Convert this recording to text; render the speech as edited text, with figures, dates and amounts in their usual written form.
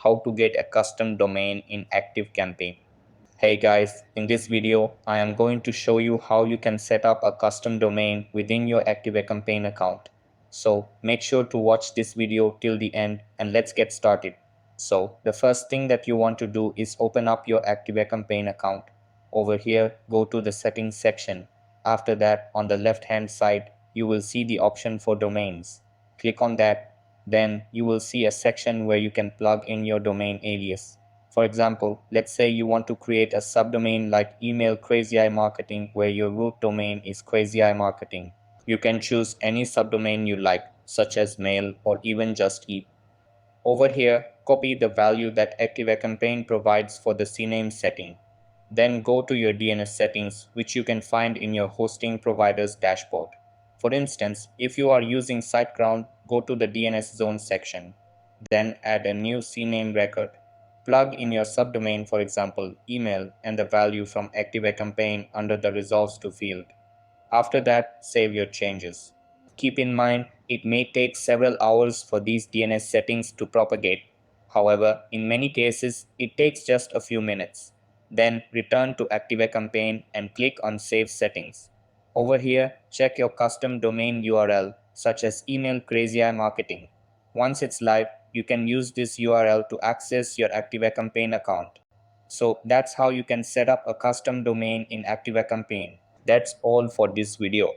how to get a custom domain in Activecampaign. Hey guys, in this video, I am going to show you how you can set up a custom domain within your Activecampaign account. So make sure to watch this video till the end and let's get started. So the first thing that you want to do is open up your Activecampaign account. Over here, go to the settings section. After that, on the left hand side, you will see the option for domains. Click on that. Then you will see a section where you can plug in your domain alias. For example, let's say you want to create a subdomain like email crazy marketing where your root domain is crazy marketing. You can choose any subdomain you like, such as mail or even just e. Over here, copy the value that Activecampaign provides for the CNAME setting. Then go to your DNS settings, which you can find in your hosting provider's dashboard. For instance, if you are using SiteGround, go to the DNS zone section. Then add a new CNAME record. Plug in your subdomain, for example, email, and the value from Activecampaign under the resolves to field. After that, save your changes. Keep in mind, it may take several hours for these DNS settings to propagate. However, in many cases, it takes just a few minutes. Then return to Activecampaign and click on Save Settings. Over here, check your custom domain URL, such as email crazy marketing. Once it's live, you can use this URL to access your Activecampaign account. So that's how you can set up a custom domain in Activecampaign. That's all for this video.